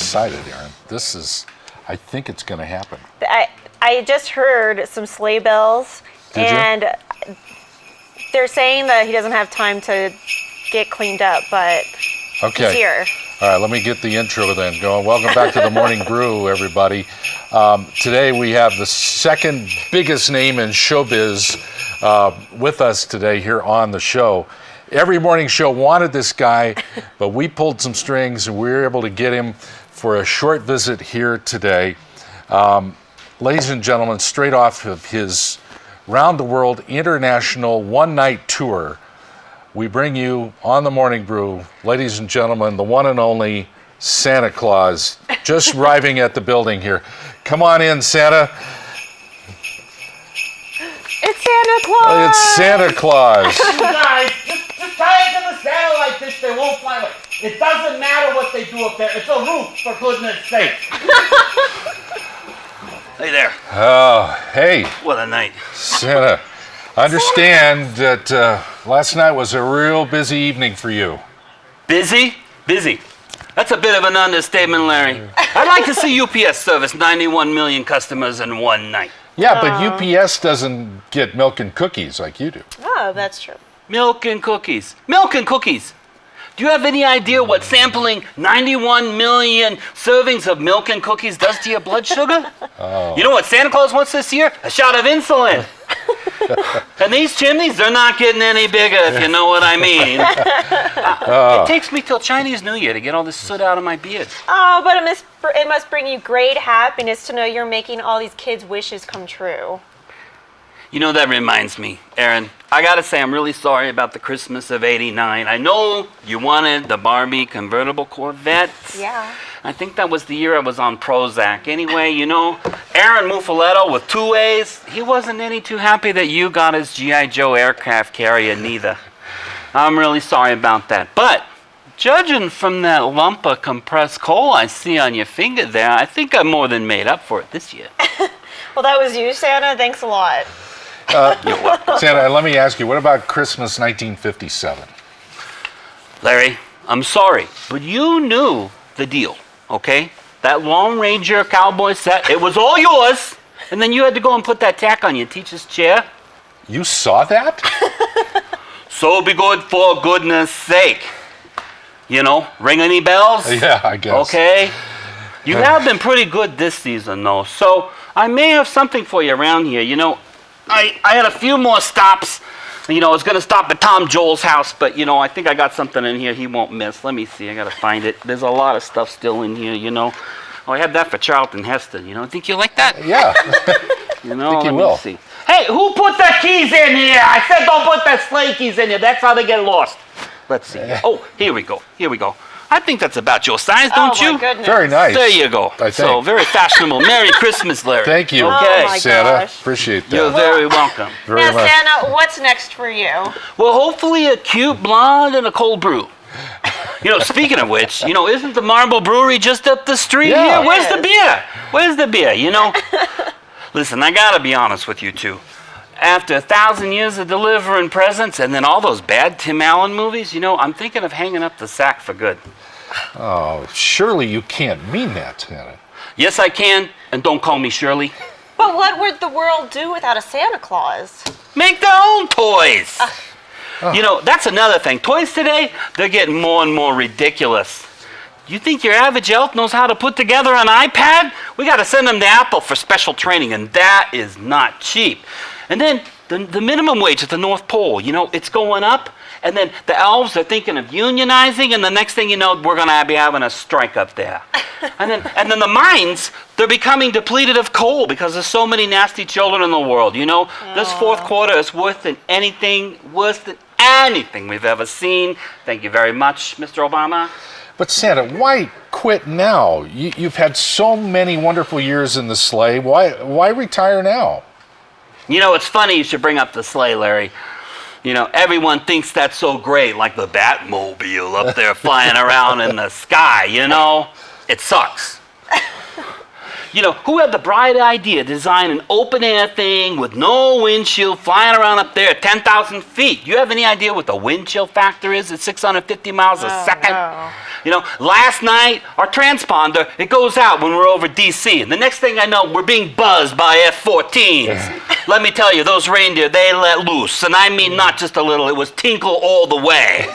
excited, Aaron. I think it's going to happen. I just heard some sleigh bells, and they're saying that he doesn't have time to get cleaned up, but he's here. All right, let me get the intro then going. Welcome back to the Morning Brew, everybody. Today we have the second biggest name in showbiz with us today here on the show. Every morning show wanted this guy, but we pulled some strings and we were able to get him for a short visit here today. Ladies and gentlemen, straight off of his round the world international one-night tour, we bring you on the Morning Brew, ladies and gentlemen, the one and only Santa Claus, just arriving at the building here. Come on in, Santa. It's Santa Claus! It's Santa Claus. You guys, just tie it to the satellite dish, they won't fly away. It doesn't matter what they do up there. It's a roof, for goodness sake. Hey there. Oh, hey. What a night. Santa, I understand that last night was a real busy evening for you. Busy? Busy. That's a bit of an understatement, Larry. I'd like to see UPS service 91 million customers in one night. Yeah, but UPS doesn't get milk and cookies like you do. Oh, that's true. Milk and cookies. Milk and cookies. Do you have any idea what sampling 91 million servings of milk and cookies does to your blood sugar? Oh. You know what Santa Claus wants this year? A shot of insulin. And these chimneys, they're not getting any bigger, if you know what I mean. It takes me till Chinese New Year to get all this soot out of my beard. Oh, but it must bring you great happiness to know you're making all these kids' wishes come true. You know, that reminds me, Aaron, I gotta say I'm really sorry about the Christmas of '89. I know you wanted the Barbie convertible Corvette. Yeah. I think that was the year I was on Prozac. Anyway, you know, Aaron Muffaletto with 2 A's, he wasn't any too happy that you got his G.I. Joe aircraft carrier neither. I'm really sorry about that. But judging from that lump of compressed coal I see on your finger there, I think I more than made up for it this year. Well, that was you, Santa. Thanks a lot. Santa, let me ask you, what about Christmas 1957? Larry, I'm sorry, but you knew the deal, okay? That Lone Ranger cowboy set, it was all yours, and then you had to go and put that tack on your teacher's chair. You saw that? So be good for goodness sake. You know, ring any bells? Yeah, I guess. Okay. You have been pretty good this season, though, so I may have something for you around here. You know, I had a few more stops. You know, I was going to stop at Tom Joel's house, but, you know, I think I got something in here he won't miss. Let me see. I got to find it. There's a lot of stuff still in here, you know. Oh, I have that for Charlton Heston, you know. Think you like that? Yeah. You know, I think you let will. me see. Hey, who put the keys in here? I said don't put the sleigh keys in here. That's how they get lost. Let's see. Oh, here we go. Here we go. I think that's about your size, don't you? Oh, my goodness. Very nice. There you go. I think. So, very fashionable. Merry Christmas, Larry. Thank you, Okay. Oh, my Santa. gosh. Appreciate that. You're very welcome. Very Now, much. Santa, what's next for you? Well, hopefully a cute blonde and a cold brew. You know, speaking of which, you know, isn't the Marble Brewery just up the street Yeah. here? Where's It the is. beer? Where's the beer, you know? Listen, I gotta be honest with you two. After 1,000 years of delivering presents and then all those bad Tim Allen movies, you know, I'm thinking of hanging up the sack for good. Oh, surely you can't mean that, Santa. Yes, I can, and don't call me Shirley. But what would the world do without a Santa Claus? Make their own toys. You know, that's another thing. Toys today, they're getting more and more ridiculous. You think your average elf knows how to put together an iPad? We got to send them to Apple for special training, and that is not cheap. And then the minimum wage at the North Pole, you know, it's going up. And then the elves are thinking of unionizing, and the next thing you know, we're going to be having a strike up there. And then the mines, they're becoming depleted of coal because there's so many nasty children in the world. You know, this fourth quarter is worse than anything we've ever seen. Thank you very much, Mr. Obama. But Santa, why quit now? You've had so many wonderful years in the sleigh. Why retire now? You know, it's funny you should bring up the sleigh, Larry. You know, everyone thinks that's so great, like the Batmobile up there flying around in the sky, you know? It sucks. You know, who had the bright idea to design an open-air thing with no windshield flying around up there at 10,000 feet? Do you have any idea what the wind chill factor is at 650 miles a second? No. You know, last night, our transponder, it goes out when we're over D.C. And the next thing I know, we're being buzzed by F-14s. Let me tell you, those reindeer, they let loose. And I mean not just a little, it was tinkle all the way.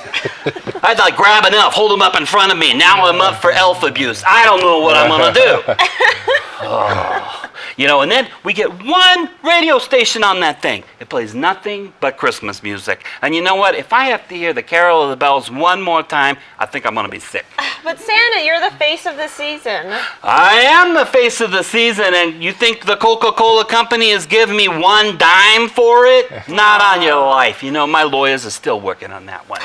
I'd like grab an elf, hold him up in front of me. Now I'm up for elf abuse. I don't know what I'm going to do. Oh. You know, and then we get one radio station on that thing. It plays nothing but Christmas music. And you know what? If I have to hear the Carol of the Bells one more time, I think I'm going to be sick. But Santa, you're the face of the season. I am the face of the season, and you think the Coca-Cola company is giving me one dime for it? Not on your life. You know, my lawyers are still working on that one.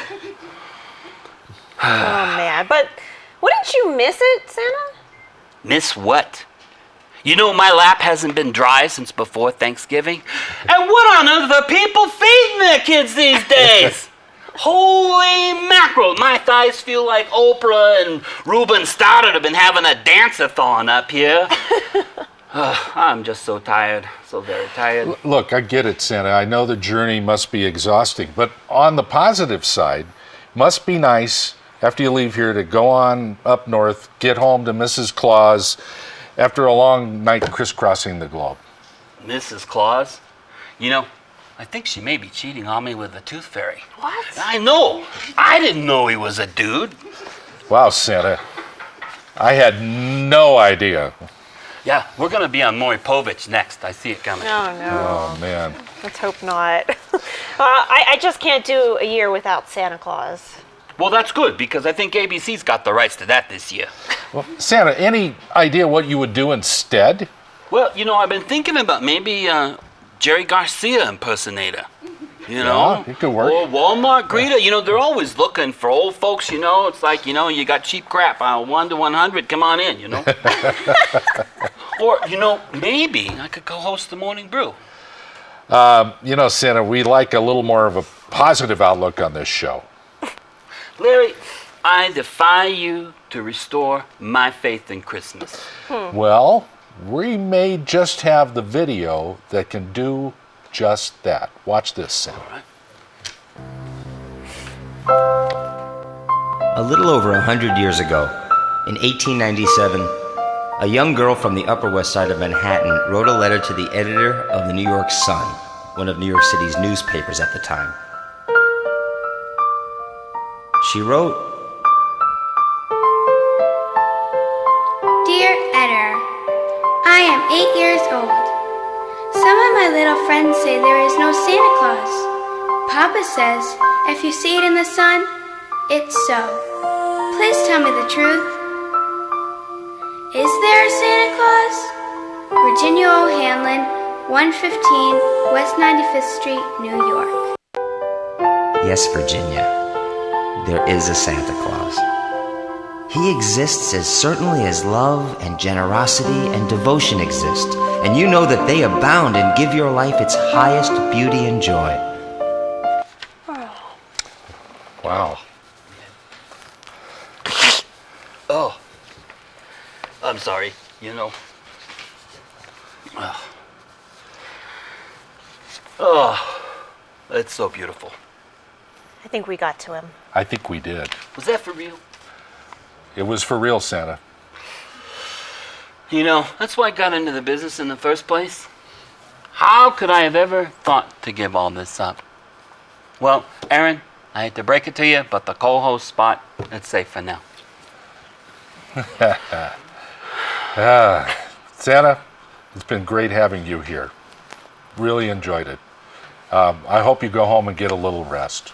Oh, man. But wouldn't you miss it, Santa? Miss what? You know, my lap hasn't been dry since before Thanksgiving. And what on earth are people feeding their kids these days? Holy mackerel. My thighs feel like Oprah and Ruben Stoddard have been having a dance-a-thon up here. I'm just so tired, so very tired. Look, I get it, Santa. I know the journey must be exhausting, but on the positive side, must be nice after you leave here to go on up north, get home to Mrs. Claus, after a long night crisscrossing the globe. Mrs. Claus? You know, I think she may be cheating on me with the tooth fairy. What? I know. I didn't know he was a dude. Wow, Santa. I had no idea. Yeah, we're going to be on Maury Povich next. I see it coming. Oh, no. Oh, man. Let's hope not. I just can't do a year without Santa Claus. Well, that's good, because I think ABC's got the rights to that this year. Well, Santa, any idea what you would do instead? Well, you know, I've been thinking about maybe Jerry Garcia impersonator. You know? Yeah, it could work. Or Walmart greeter. You know, they're always looking for old folks, you know. It's like, you know, you got cheap crap. 1 to 100, come on in, you know. Or, you know, maybe I could co-host the Morning Brew. You know, Santa, we like a little more of a positive outlook on this show. Larry, I defy you to restore my faith in Christmas. Well, we may just have the video that can do just that. Watch this, Santa. A little over 100 years ago, in 1897, a young girl from the Upper West Side of Manhattan wrote a letter to the editor of the New York Sun, one of New York City's newspapers at the time. She wrote, Dear Editor, I am 8 years old. Some of my little friends say there is no Santa Claus. Papa says, if you see it in the sun, it's so. Please tell me the truth. Is there a Santa Claus? Virginia O'Hanlon, 115 West 95th Street, New York. Yes, Virginia. There is a Santa Claus. He exists as certainly as love and generosity and devotion exist, and you know that they abound and give your life its highest beauty and joy. Wow. Oh, I'm sorry, you know. Oh, it's so beautiful. I think we got to him. I think we did. Was that for real? It was for real, Santa. You know, that's why I got into the business in the first place. How could I have ever thought to give all this up? Well, Aaron, I hate to break it to you, but the co-host spot, it's safe for now. Santa, it's been great having you here. Really enjoyed it. I hope you go home and get a little rest.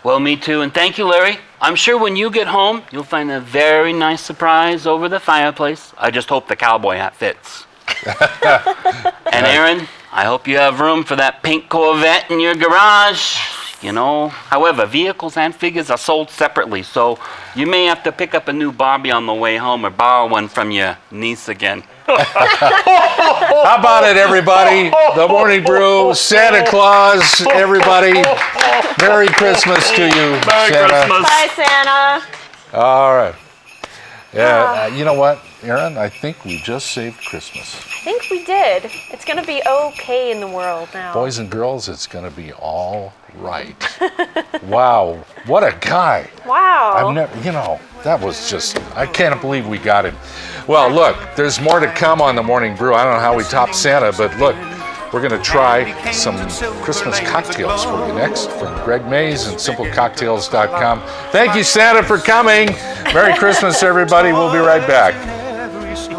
Well, me too, and thank you, Larry. I'm sure when you get home, you'll find a very nice surprise over the fireplace. I just hope the cowboy hat fits. And Aaron, I hope you have room for that pink Corvette in your garage. You know, however, vehicles and figures are sold separately, so you may have to pick up a new Barbie on the way home or borrow one from your niece again. How about it, everybody? The Morning Brew, Santa Claus, everybody. Merry Christmas to you, Merry Santa. Christmas. Bye, Santa. All right. Yeah, you know what, Aaron? I think we just saved Christmas. I think we did. It's going to be okay in the world now. Boys and girls, it's going to be all right. Wow, what a guy. Wow. I've never, that was just, I can't believe we got him. Well, look, there's more to come on the Morning Brew. I don't know how we top Santa, but look, we're going to try some Christmas cocktails for you next from Greg Mays and simplecocktails.com. Thank you, Santa, for coming. Merry Christmas, everybody. We'll be right back.